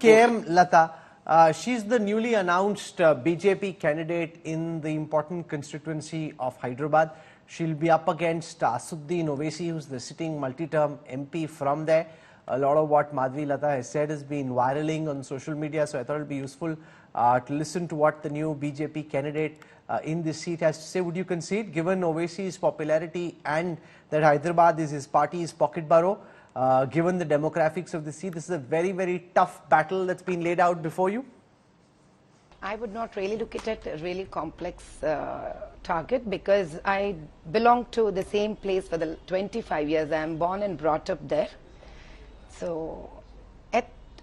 KM Lata, she's the newly announced BJP candidate in the important constituency of Hyderabad. She'll be up against Asuddin Ovesi, who's the sitting multi-term MP from there. A lot of what Madhvi Lata has said has been viraling on social media, so I thought it would be useful to listen to what the new BJP candidate in this seat has to say. Would you concede, given Ovesi's popularity and that Hyderabad is his party's pocket borough? Given the demographics of the seat, this is a very, very tough battle that's been laid out before you? I would not really look at it a really complex target, because I belong to the same place for the 25 years. I am born and brought up there. So,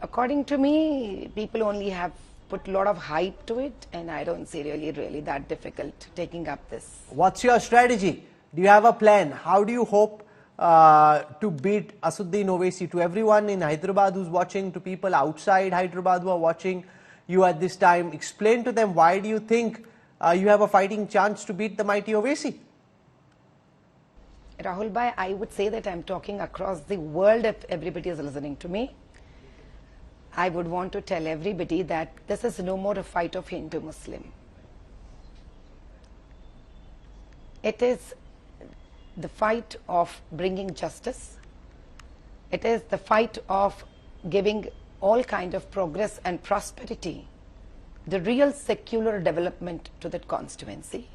according to me, people only have put a lot of hype to it, and I don't see really that difficult taking up this. What's your strategy? Do you have a plan? How do you hope to beat Asuddin Ovesi? To everyone in Hyderabad who's watching, to people outside Hyderabad who are watching you at this time, explain to them why do you think you have a fighting chance to beat the mighty Ovesi? Rahul bhai, I would say that I'm talking across the world if everybody is listening to me. I would want to tell everybody that this is no more a fight of Hindu-Muslim. It is the fight of bringing justice. It is the fight of giving all kind of progress and prosperity, the real secular development to that constituency,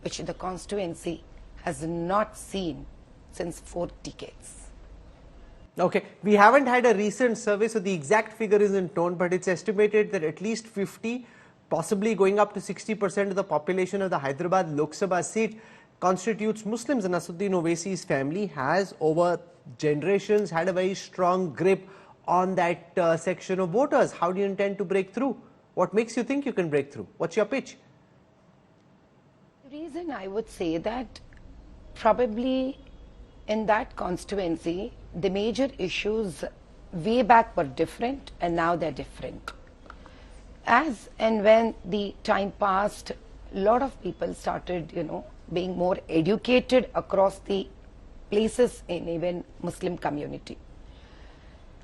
which the constituency has not seen since 4 decades. Okay, we haven't had a recent survey, so the exact figure isn't known, but it's estimated that at least 50, possibly going up to 60% of the population of the Hyderabad Lok Sabha seat constitutes Muslims, and Asuddin Ovesi's family has over generations had a very strong grip on that section of voters. How do you intend to break through? What makes you think you can break through? What's your pitch? The reason I would say that probably in that constituency, the major issues way back were different and now they're different. As and when the time passed, a lot of people started, being more educated across the places in even Muslim community.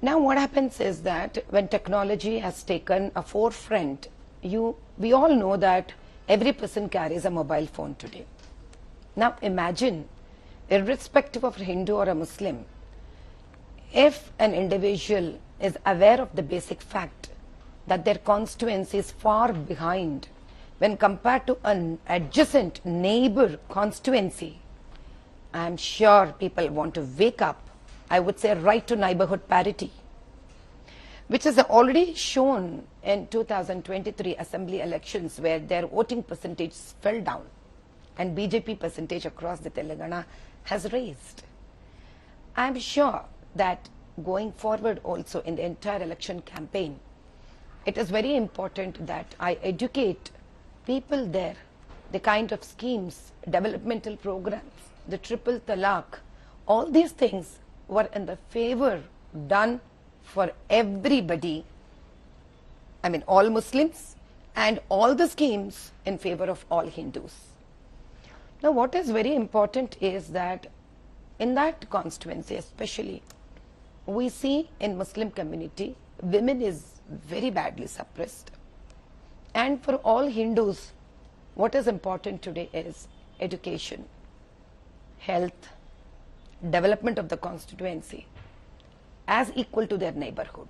Now what happens is that when technology has taken a forefront, we all know that every person carries a mobile phone today. Now imagine, irrespective of Hindu or a Muslim, if an individual is aware of the basic fact that their constituency is far behind when compared to an adjacent neighbor constituency, I am sure people want to wake up, I would say, right to neighborhood parity, which is already shown in 2023 assembly elections, where their voting percentage fell down and BJP percentage across the Telangana has raised. I am sure that going forward also in the entire election campaign, it is very important that I educate people there, the kind of schemes, developmental programs, the triple talaq, all these things were in the favor done for everybody, I mean all Muslims, and all the schemes in favor of all Hindus. Now what is very important is that in that constituency especially, we see in Muslim community, women is very badly suppressed. And for all Hindus, what is important today is education, health, development of the constituency as equal to their neighborhood.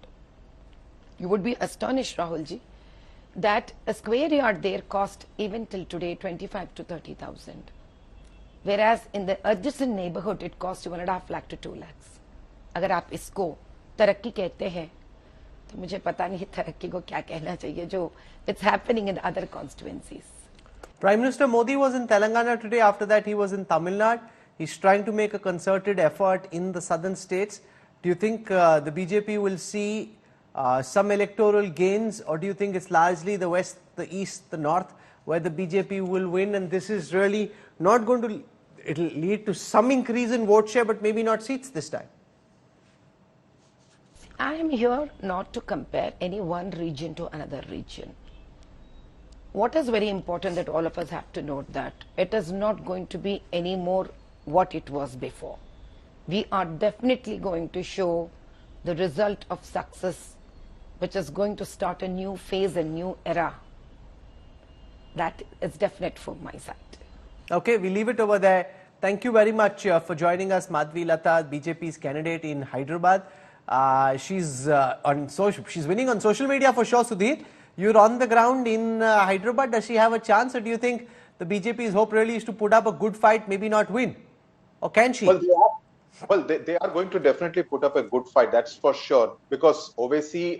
You would be astonished, Rahulji, that a square yard there cost even till today 25 to 30,000. Whereas in the adjacent neighborhood, it costs 1.5 lakh to 2 lakhs. अगर आप इसको तरक्की कहते हैं, तो मुझे पता नहीं तरक्की को क्या कहना चाहिए जो it's happening in other constituencies. Prime Minister Modi was in Telangana today. After that, he was in Tamil Nadu. He's trying to make a concerted effort in the southern states. Do you think the BJP will see some electoral gains, or do you think it's largely the west, the east, the north, where the BJP will win, and this is really not going to, it'll lead to some increase in vote share, but maybe not seats this time? I am here not to compare any one region to another region. What is very important that all of us have to note that it is not going to be any more what it was before. We are definitely going to show the result of success which is going to start a new phase, a new era. That is definite from my side. Okay, we leave it over there. Thank you very much for joining us, Madhvi Lata, BJP's candidate in Hyderabad. She's winning on social media for sure, Sudhir. You're on the ground in Hyderabad. Does she have a chance, or do you think the BJP's hope really is to put up a good fight, maybe not win? Or can she? They are going to definitely put up a good fight, that's for sure. Because Ovesi,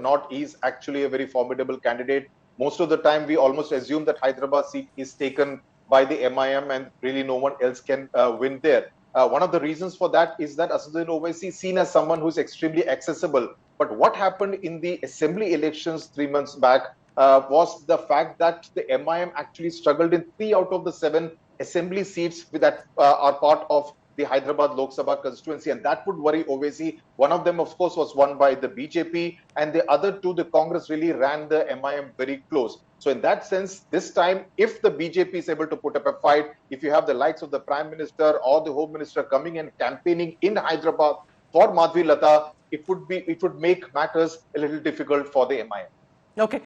not is actually a very formidable candidate. Most of the time, we almost assume that Hyderabad seat is taken by the MIM and really no one else can win there. One of the reasons for that is that Asaduddin Owaisi is seen as someone who is extremely accessible. But what happened in the assembly elections 3 months back was the fact that the MIM actually struggled in 3 out of the 7 assembly seats that are part of the Hyderabad Lok Sabha constituency, and that would worry Ovesi. One of them, of course, was won by the BJP, and the other 2, the Congress really ran the MIM very close. So in that sense, this time, if the BJP is able to put up a fight, if you have the likes of the Prime Minister or the Home Minister coming and campaigning in Hyderabad for Madhvi Lata, it would make matters a little difficult for the MIM. Okay.